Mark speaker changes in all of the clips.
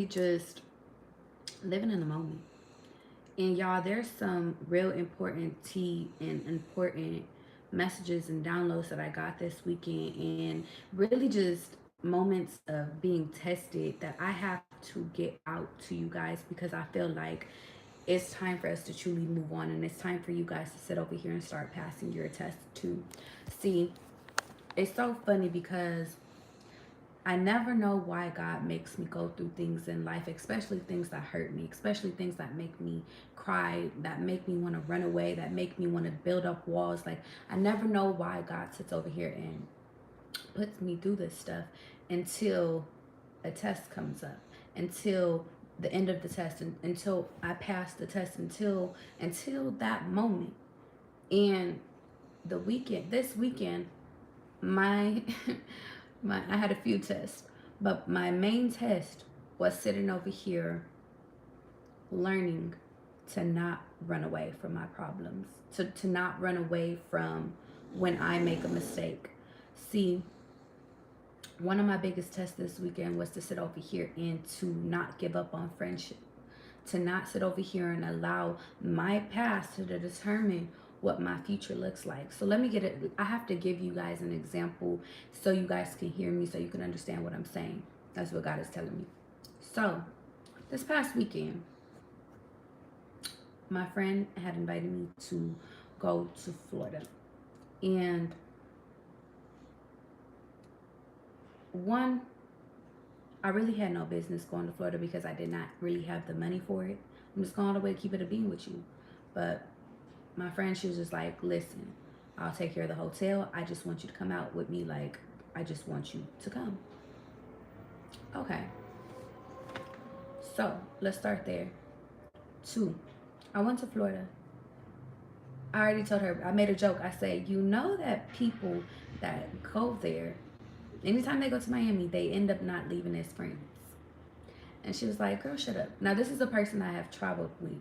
Speaker 1: just living in the moment. And y'all, there's some real important tea and important messages and downloads that I got this weekend, and really just moments of being tested that I have to get out to you guys, because I feel like it's time for us to truly move on, and it's time for you guys to sit over here and start passing your test too. See, it's so funny because I never know why God makes me go through things in life, especially things that hurt me, especially things that make me cry, that make me want to run away, that make me want to build up walls. Like, I never know why God sits over here and puts me through this stuff until a test comes up, until the end of the test, until I pass the test, until that moment. And this weekend, my I had a few tests, but my main test was sitting over here learning to not run away from my problems, to not run away from when I make a mistake. See, one of my biggest tests this weekend was to sit over here and to not give up on friendship, to not sit over here and allow my past to determine what my future looks like. So let me get it. I have to give you guys an example so you guys can hear me, so you can understand what I'm saying. That's what God is telling me. So this past weekend, my friend had invited me to go to Florida. And one, I really had no business going to Florida because I did not really have the money for it. I'm just going all the way to keep it a bean with you. But my friend, she was just like, listen, I'll take care of the hotel. I just want you to come out with me. Like, I just want you to come. Okay. So let's start there. Two, I went to Florida. I already told her, I made a joke. I said, you know that people that go there, anytime they go to Miami, they end up not leaving as friends. And she was like, girl, shut up. Now, this is a person I have traveled with.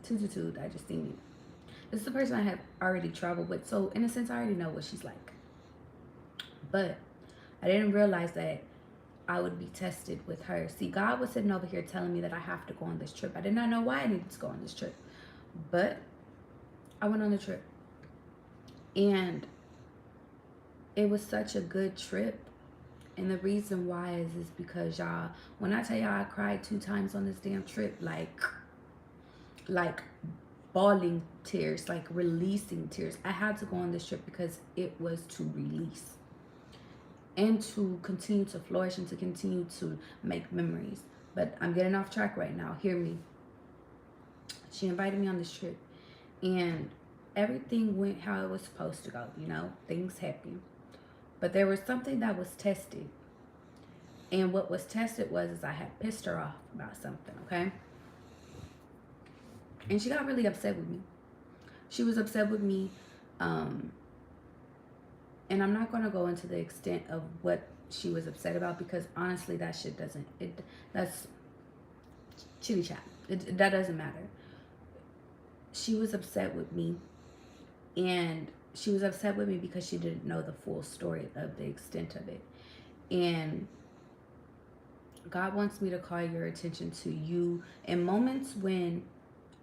Speaker 1: Two, I just seen it. This is a person I have already traveled with. So, in a sense, I already know what she's like. But I didn't realize that I would be tested with her. See, God was sitting over here telling me that I have to go on this trip. I did not know why I needed to go on this trip. But I went on the trip. And it was such a good trip. And the reason why is because, y'all, when I tell y'all I cried 2 times on this damn trip, like bawling tears, like releasing tears. I had to go on this trip because it was to release and to continue to flourish and to continue to make memories. But I'm getting off track right now. Hear me. She invited me on this trip, and everything went how it was supposed to go. You know, things happen. But there was something that was tested. And what was tested was is I had pissed her off about something, okay? And she got really upset with me. She was upset with me. Um, and I'm not going to go into the extent of what she was upset about, because honestly, that shit doesn't, that's chitty chat. That doesn't matter. She was upset with me, and she was upset with me because she didn't know the full story of the extent of it. And God wants me to call your attention to you in moments when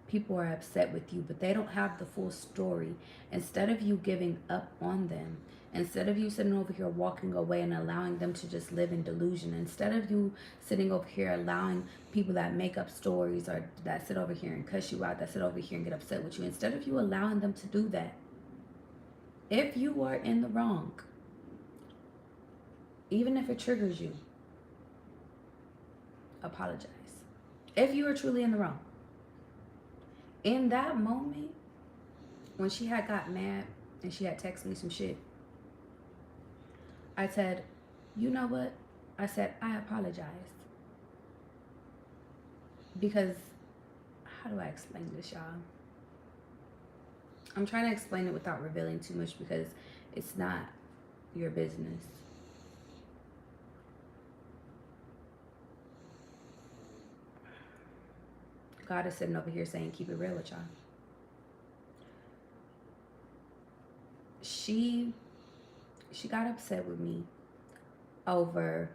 Speaker 1: people are upset with you, but they don't have the full story. Instead of you giving up on them, instead of you sitting over here walking away and allowing them to just live in delusion, instead of you sitting over here allowing people that make up stories or that sit over here and cuss you out, that sit over here and get upset with you, instead of you allowing them to do that, if you are in the wrong, even if it triggers you, apologize. If you are truly in the wrong. In that moment, when she had got mad and she had texted me some shit, I said, you know what? I said, I apologize. Because, how do I explain this, y'all? I'm trying to explain it without revealing too much because it's not your business. God is sitting over here saying, keep it real with y'all. She got upset with me over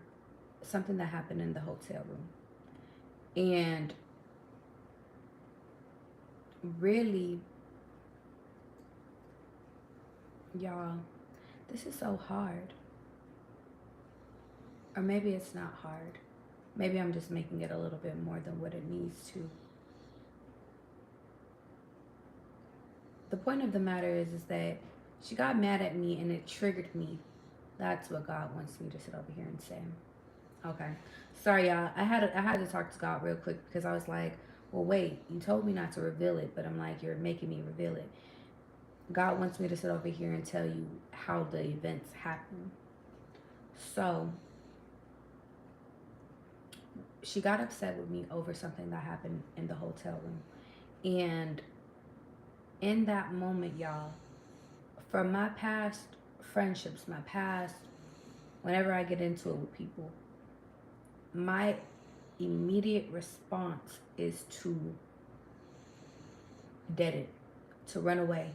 Speaker 1: something that happened in the hotel room. And really, y'all, this is so hard. Or maybe it's not hard. Maybe I'm just making it a little bit more than what it needs to. The point of the matter is that she got mad at me and it triggered me. That's what God wants me to sit over here and say. Okay. Sorry, y'all. I had to talk to God real quick because I was like, well, wait, you told me not to reveal it, but I'm like, you're making me reveal it. God wants me to sit over here and tell you how the events happen. So she got upset with me over something that happened in the hotel room. And in that moment, y'all, from my past friendships, my past, whenever I get into it with people, my immediate response is to dead it, to run away,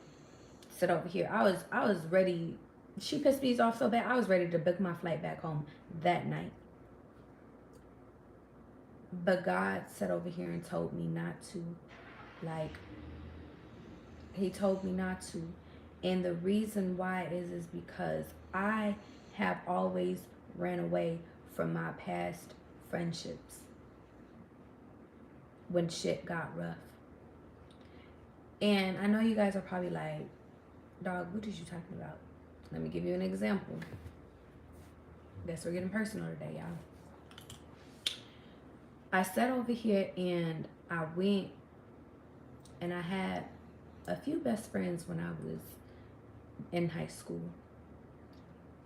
Speaker 1: sit over here. I was ready. She pissed me off so bad. I was ready to book my flight back home that night. But God sat over here and told me not to. Like, he told me not to. And the reason why is because I have always ran away from my past friendships when shit got rough. And I know you guys are probably like, dog, what is you talking about? Let me give you an example. Guess we're getting personal today, y'all. I sat over here and I went and I had a few best friends when I was in high school.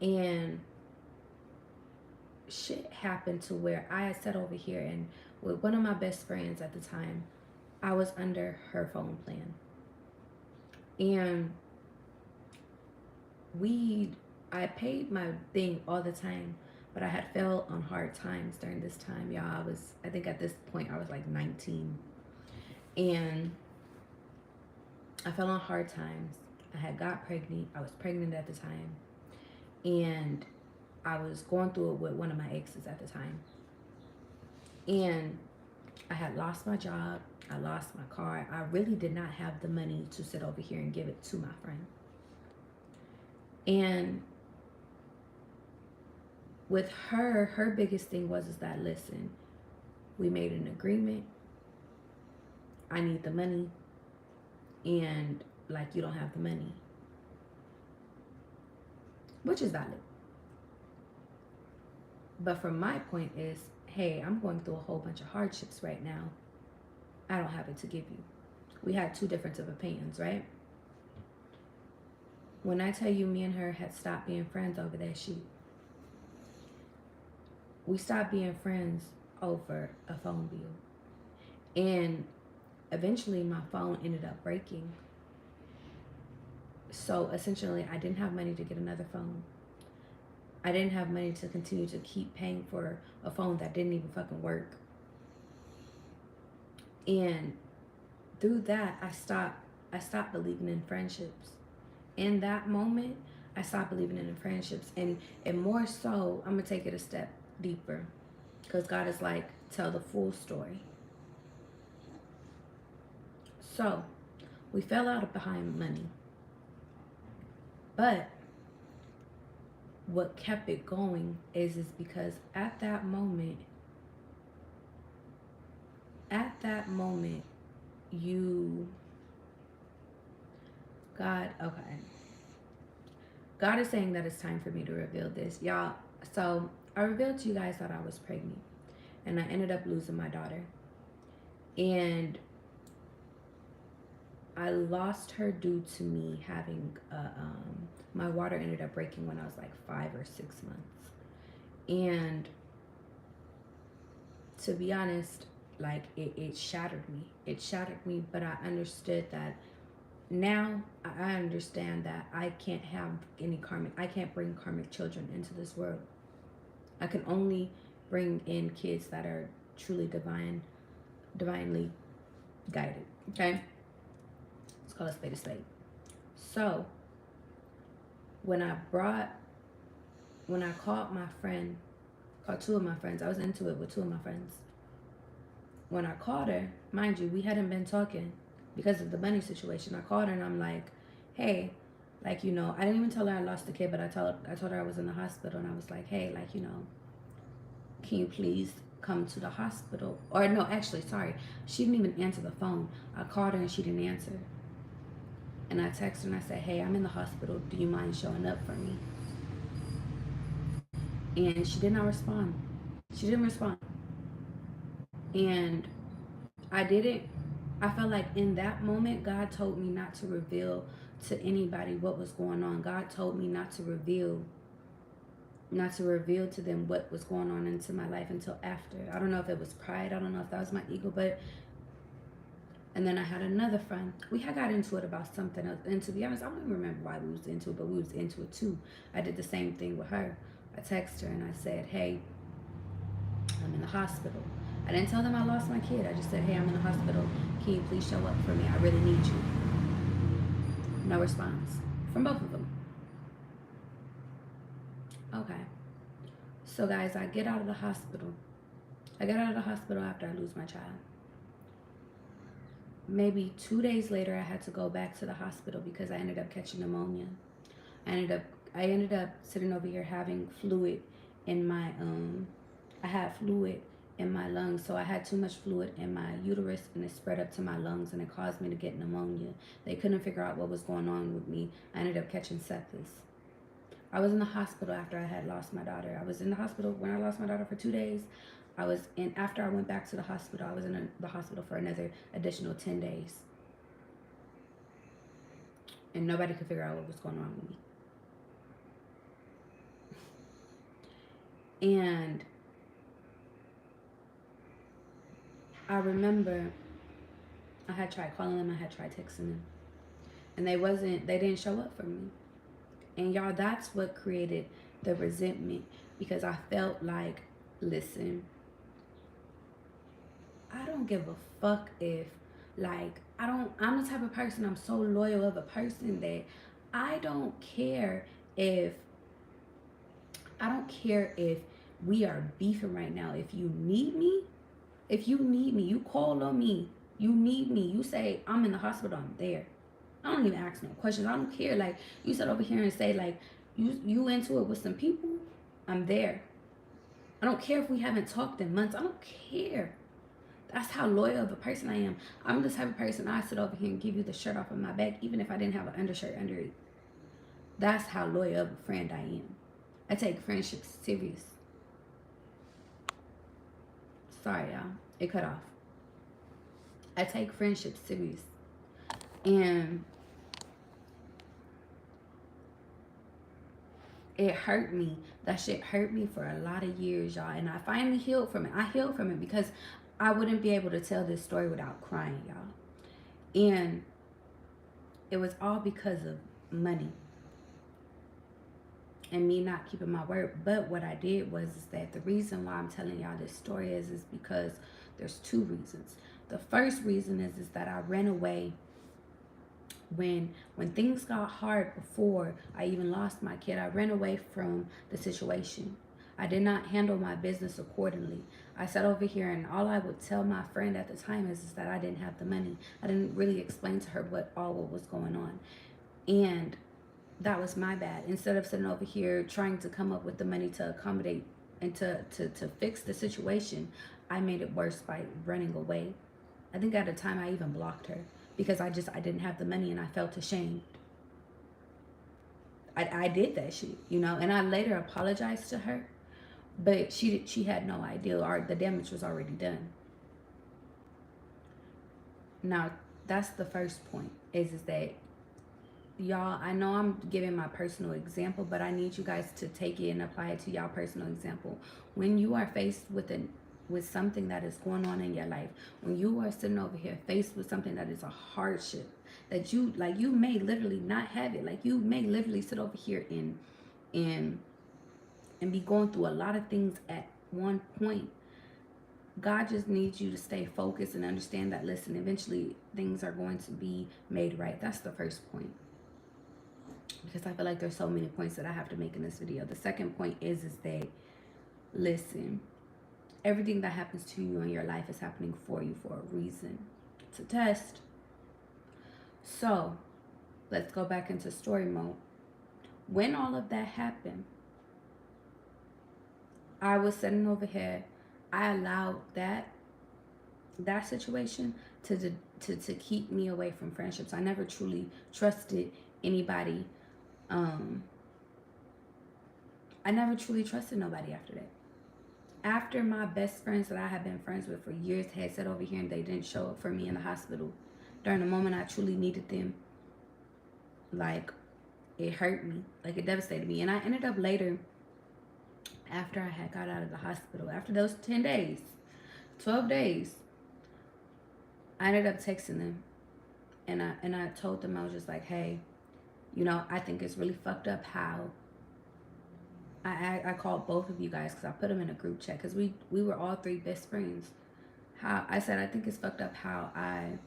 Speaker 1: And shit happened to where I had sat over here and with one of my best friends at the time, I was under her phone plan. And I paid my thing all the time, but I had fell on hard times during this time, y'all. I think at this point I was like 19. And I fell on hard times. I had got pregnant. I was pregnant at the time. And I was going through it with one of my exes at the time. And I had lost my job. I lost my car. I really did not have the money to sit over here and give it to my friend. And with her biggest thing was is that, listen, we made an agreement. I need the money. And like, you don't have the money. Which is valid. But from my point is, hey, I'm going through a whole bunch of hardships right now. I don't have it to give you. We had two different of opinions, right? When I tell you me and her had stopped being friends over that shit, we stopped being friends over a phone bill. And eventually my phone ended up breaking. So essentially I didn't have money to get another phone. I didn't have money to continue to keep paying for a phone that didn't even fucking work. And through that, I stopped believing in friendships. In that moment, I stopped believing in friendships. And more so, I'm gonna take it a step deeper. Because God is like, tell the full story. So we fell out behind money. But what kept it going is because at that moment, okay. God is saying that it's time for me to reveal this. Y'all, so I revealed to you guys that I was pregnant. And I ended up losing my daughter. And I lost her due to me having my water ended up breaking when I was like 5 or 6 months. And to be honest, like it shattered me. It shattered me, but I understood that now I understand that I can't have I can't bring karmic children into this world. I can only bring in kids that are truly divinely guided. Okay? Let's call a spade a spade. So when I called two of my friends, I was into it with two of my friends. when I called her, mind you, we hadn't been talking because of the money situation. I called her and I'm like, hey, like, I didn't even tell her I lost the kid, but I told her I was in the hospital, and I was like, hey, like, can you please come to the hospital? Or no, actually, sorry, she didn't even answer the phone. I called her and she didn't answer. And I texted her and I said, hey, I'm in the hospital. Do you mind showing up for me? And she did not respond. She didn't respond. And I didn't, I felt like in that moment, God told me not to reveal to anybody what was going on. God told me not to reveal to them what was going on into my life until after. I don't know if it was pride. I don't know if that was my ego, but and then I had another friend. We had got into it about something else. And to be honest, I don't even remember why we was into it, but we was into it too. I did the same thing with her. I texted her and I said, hey, I'm in the hospital. I didn't tell them I lost my kid. I just said, hey, I'm in the hospital. Can you please show up for me? I really need you. No response from both of them. Okay. So, guys, I get out of the hospital. I get out of the hospital after I lose my child. Maybe 2 days later, I had to go back to the hospital because I ended up catching pneumonia. I ended up sitting over here having fluid in my I had fluid in my lungs, so I had too much fluid in my uterus and it spread up to my lungs and it caused me to get pneumonia. They couldn't figure out what was going on with me. I ended up catching sepsis. I was in the hospital after I had lost my daughter. I was in the hospital when I lost my daughter for 2 days. I was in after I went back to the hospital. I was in the hospital for another additional 10 days. And nobody could figure out what was going on with me. And I remember I had tried calling them, I had tried texting them. And they didn't show up for me. And y'all, that's what created the resentment because I felt like, listen, I don't give a fuck if, like, I'm the type of person, I'm so loyal of a person that I don't care if, I don't care if we are beefing right now. If you need me, you call on me, you need me, you say, I'm in the hospital, I'm there. I don't even ask no questions. I don't care. Like, you sit over here and say, like, you into it with some people, I'm there. I don't care if we haven't talked in months. I don't care. That's how loyal of a person I am. I'm the type of person I sit over here and give you the shirt off of my back, even if I didn't have an undershirt under it. That's how loyal of a friend I am. I take friendships serious. Sorry, y'all. It cut off. I take friendships serious. And it hurt me. That shit hurt me for a lot of years, y'all. And I finally healed from it. I healed from it because I wouldn't be able to tell this story without crying, y'all. And it was all because of money and me not keeping my word. But what I did was is that the reason why I'm telling y'all this story is because there's two reasons. The first reason is that I ran away when things got hard before I even lost my kid. I ran away from the situation. I did not handle my business accordingly. I sat over here and all I would tell my friend at the time is that I didn't have the money. I didn't really explain to her what was going on. And that was my bad. Instead of sitting over here trying to come up with the money to accommodate and to fix the situation, I made it worse by running away. I think at the time I even blocked her because I didn't have the money and I felt ashamed. I did that shit, and I later apologized to her, but she had no idea, or the damage was already done. Now, that's the first point, is that, y'all, I know I'm giving my personal example, but I need you guys to take it and apply it to y'all personal example. When you are faced with something that is going on in your life, when you are sitting over here faced with something that is a hardship, that you may literally not have it, like you may literally sit over here and be going through a lot of things at one point. God just needs you to stay focused and understand that, listen, eventually things are going to be made right. That's the first point, because I feel like there's so many points that I have to make in this video. The second point is that, listen, Everything that happens to you in your life is happening for you for a reason. It's a test. So let's go back into story mode. When all of that happened, I was sitting over here. I allowed that situation to keep me away from friendships. I never truly trusted anybody. Um, I never truly trusted nobody after that. After my best friends that I had been friends with for years had sat over here and they didn't show up for me in the hospital during the moment I truly needed them, like, it hurt me. Like, it devastated me. And I ended up later, after I had got out of the hospital, after those 10 days, 12 days, I ended up texting them. And I told them, I was just like, hey, I think it's really fucked up how I called both of you guys because I put them in a group chat because we were all three best friends. How I said I think it's fucked up how I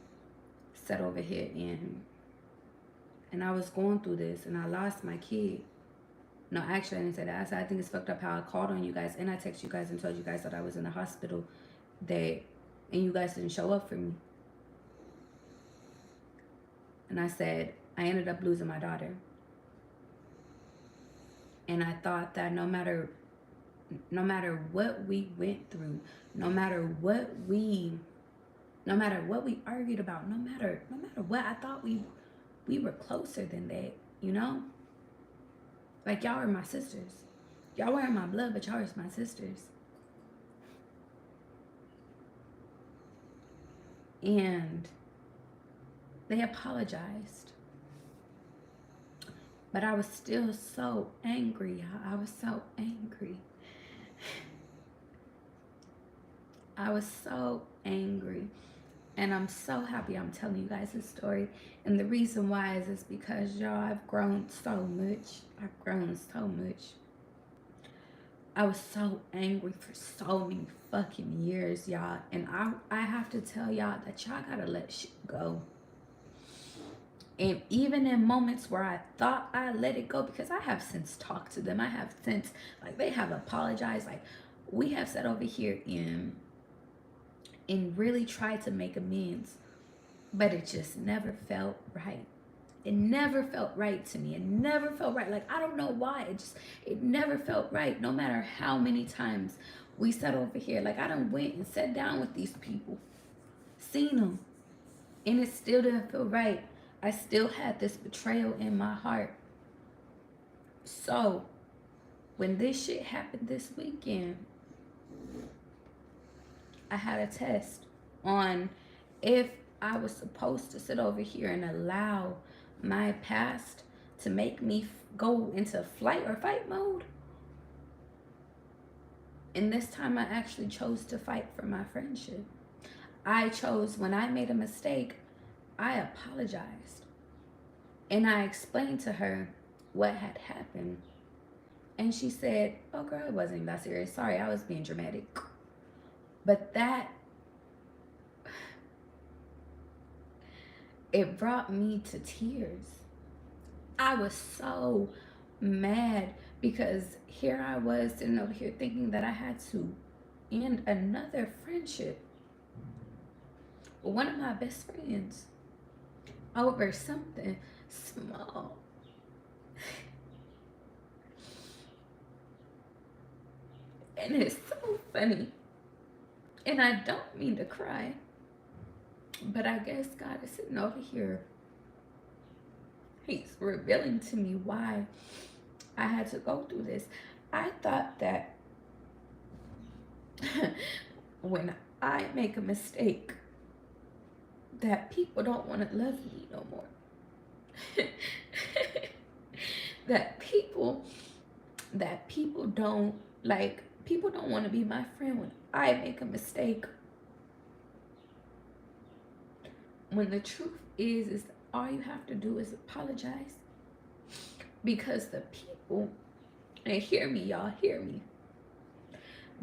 Speaker 1: sat over here and I was going through this and I lost my kid. No, actually I didn't say that. I said I think it's fucked up how I called on you guys and I texted you guys and told you guys that I was in the hospital and you guys didn't show up for me. And I said I ended up losing my daughter. And I thought that no matter what we went through, no matter what we argued about, no matter what, I thought we were closer than that, Like, y'all are my sisters. Y'all were in my blood, but y'all are my sisters. And they apologized. But I was still so angry. I was so angry. I was so angry. And I'm so happy I'm telling you guys this story. And the reason why is because, y'all, I've grown so much. I've grown so much. I was so angry for so many fucking years, y'all. And I have to tell y'all that y'all gotta let shit go. And even in moments where I thought I let it go, because I have since talked to them, I have since, like, they have apologized. Like, we have sat over here and really tried to make amends, but it just never felt right. It never felt right to me. It never felt right. Like, I don't know why. It never felt right. No matter how many times we sat over here. Like, I done went and sat down with these people, seen them, and it still didn't feel right. I still had this betrayal in my heart. So, when this shit happened this weekend, I had a test on if I was supposed to sit over here and allow my past to make me go into flight or fight mode. And this time I actually chose to fight for my friendship. I chose, when I made a mistake, I apologized. And I explained to her what had happened. And she said, oh girl, it wasn't even that serious. Sorry, I was being dramatic. But it brought me to tears. I was so mad because here I was sitting over here thinking that I had to end another friendship with one of my best friends over something small. And it's so funny. And I don't mean to cry, but I guess God is sitting over here. He's revealing to me why I had to go through this. I thought that when I make a mistake, that people don't want to love me no more. that people don't want to be my friend when I make a mistake. When the truth is that all you have to do is apologize. Because the people, and hear me, y'all, hear me.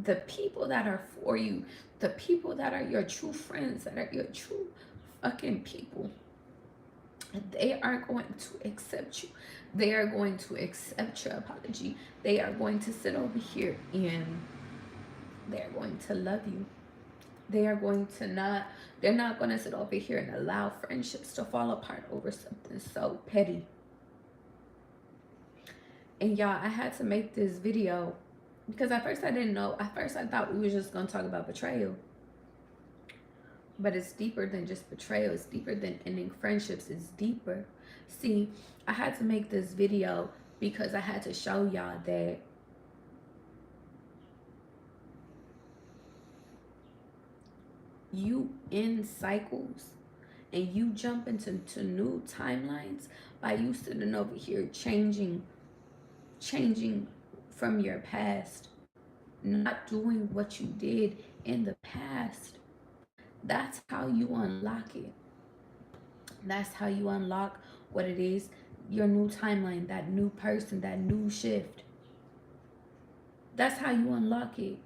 Speaker 1: The people that are for you, the people that are your true friends, that are your true fucking people, they are going to accept you. They are going to accept your apology. They are going to sit over here and They're going to love you. They are going to not, they're not going to sit over here and allow friendships to fall apart over something so petty. And y'all, I had to make this video because at first I didn't know. At first I thought we were just going to talk about betrayal. But it's deeper than just betrayal. It's deeper than ending friendships. It's deeper. See, I had to make this video because I had to show y'all that you end cycles and you jump into new timelines by you sitting over here changing from your past, not doing what you did in the past. That's how you unlock it. That's how you unlock what it is, your new timeline, that new person, that new shift. That's how you unlock it.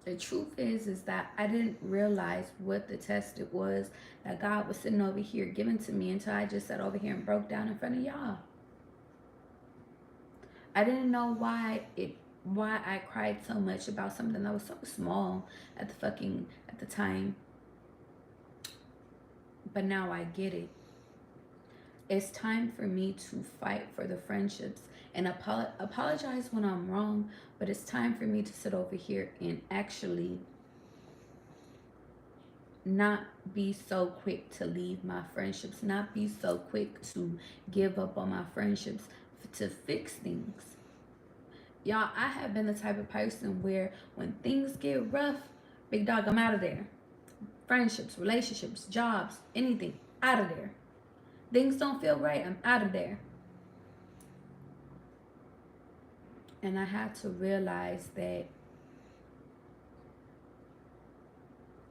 Speaker 1: The truth is that I didn't realize what the test it was that God was sitting over here giving to me until I just sat over here and broke down in front of y'all. I didn't know why I cried so much about something that was so small at the time. But now I get it. It's time for me to fight for the friendships and apologize when I'm wrong, but it's time for me to sit over here and actually not be so quick to leave my friendships, not be so quick to give up on my friendships, to fix things. Y'all, I have been the type of person where when things get rough, big dog, I'm out of there. Friendships, relationships, jobs, anything, out of there. Things don't feel right, I'm out of there. And I had to realize that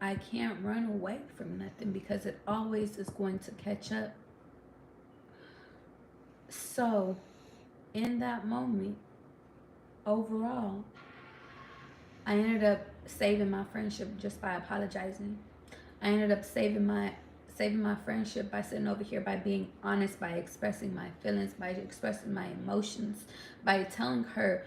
Speaker 1: I can't run away from nothing because it always is going to catch up. So, in that moment, overall, I ended up saving my friendship just by apologizing. I ended up saving my friendship by sitting over here, by being honest, by expressing my feelings, by expressing my emotions, by telling her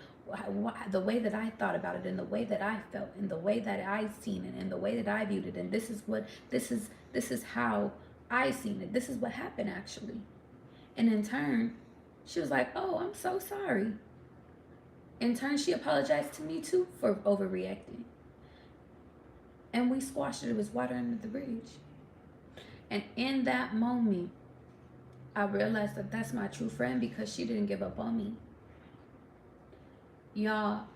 Speaker 1: the way that I thought about it, and the way that I felt, and the way that I seen it, and the way that I viewed it, and this is how I seen it. This is what happened actually. And in turn, she was like, "Oh, I'm so sorry." In turn, she apologized to me too for overreacting. And we squashed it. It was water under the bridge. And in that moment, I realized that that's my true friend because she didn't give up on me. Y'all,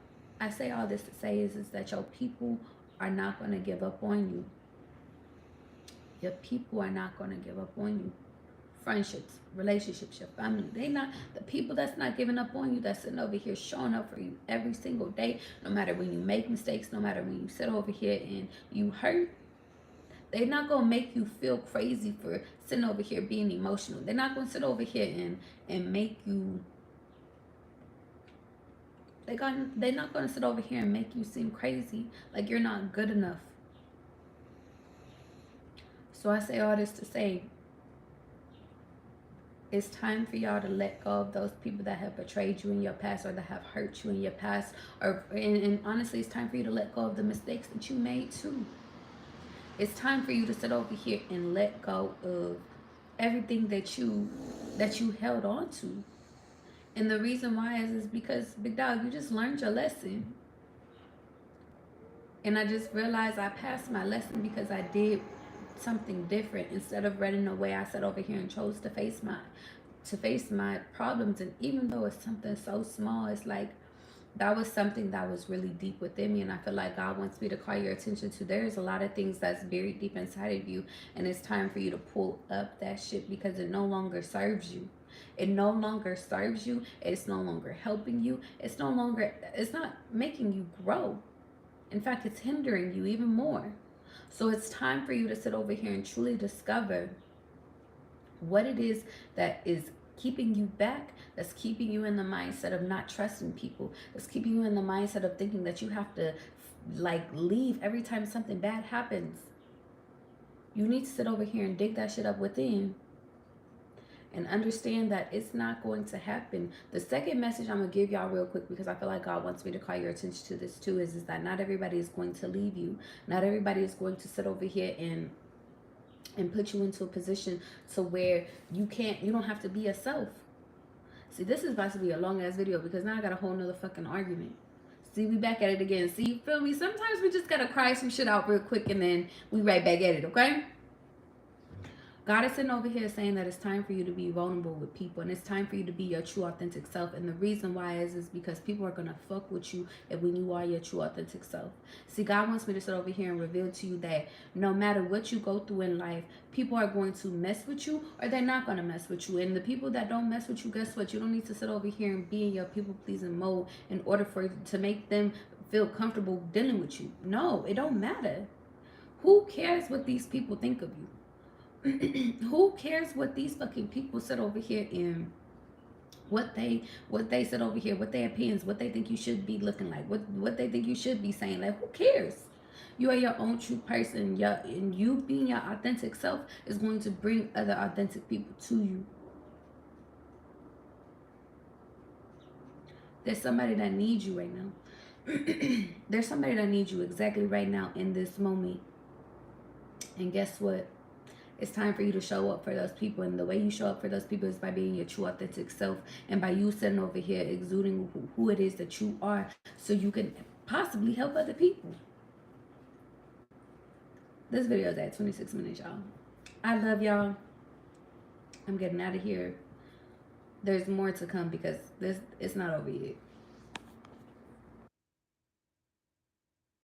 Speaker 1: I say all this to say is that your people are not going to give up on you. Your people are not going to give up on you. Friendships, relationships, your family, they not, the people that's not giving up on you, that's sitting over here showing up for you every single day, no matter when you make mistakes, no matter when you sit over here and you hurt, they're not going to make you feel crazy for sitting over here being emotional. They're not going to sit over here and make you, they're not going to sit over here and make you seem crazy, like you're not good enough. So I say all this to say, it's time for y'all to let go of those people that have betrayed you in your past or that have hurt you in your past. And honestly, it's time for you to let go of the mistakes that you made too. It's time for you to sit over here and let go of everything that you held on to. And the reason why is because, big dog, you just learned your lesson. And I just realized I passed my lesson because I did something different. Instead of running away, I sat over here and chose to face my problems. And even though it's something so small, it's like that was something that was really deep within me. And I feel like God wants me to call your attention to, there's a lot of things that's buried deep inside of you, and it's time for you to pull up that shit because it no longer serves you. It no longer serves you. It's no longer helping you. It's not making you grow. In fact, it's hindering you even more. So it's time for you to sit over here and truly discover what it is that is keeping you back, that's keeping you in the mindset of not trusting people, that's keeping you in the mindset of thinking that you have to leave every time something bad happens. You need to sit over here and dig that shit up within and understand that it's not going to happen. The second message I'm gonna give y'all real quick, because I feel like God wants me to call your attention to this too, is that not everybody is going to leave you. Not everybody is going to sit over here and put you into a position to where you don't have to be yourself. See, this is about to be a long ass video because now I got a whole nother fucking argument. See, we back at it again. See, you feel me? Sometimes we just gotta cry some shit out real quick and then we right back at it, okay? God is sitting over here saying that it's time for you to be vulnerable with people, and it's time for you to be your true authentic self. And the reason why is because people are gonna fuck with you if when you are your true authentic self. See, God wants me to sit over here and reveal to you that no matter what you go through in life, people are going to mess with you or they're not gonna mess with you. And the people that don't mess with you, guess what? You don't need to sit over here and be in your people pleasing mode in order for to make them feel comfortable dealing with you. No, it don't matter. Who cares what these people think of you? Who cares what these fucking people sit over here and what they sit over here, what their opinions, what they think you should be looking like, what they think you should be saying? Like, who cares? You are your own true person. And you being your authentic self is going to bring other authentic people to you. There's somebody that needs you right now. There's somebody that needs you exactly right now in this moment. And guess what? It's time for you to show up for those people. And the way you show up for those people is by being your true authentic self. And by you sitting over here exuding who it is that you are so you can possibly help other people. This video is at 26 minutes, y'all. I love y'all. I'm getting out of here. There's more to come because it's not over yet.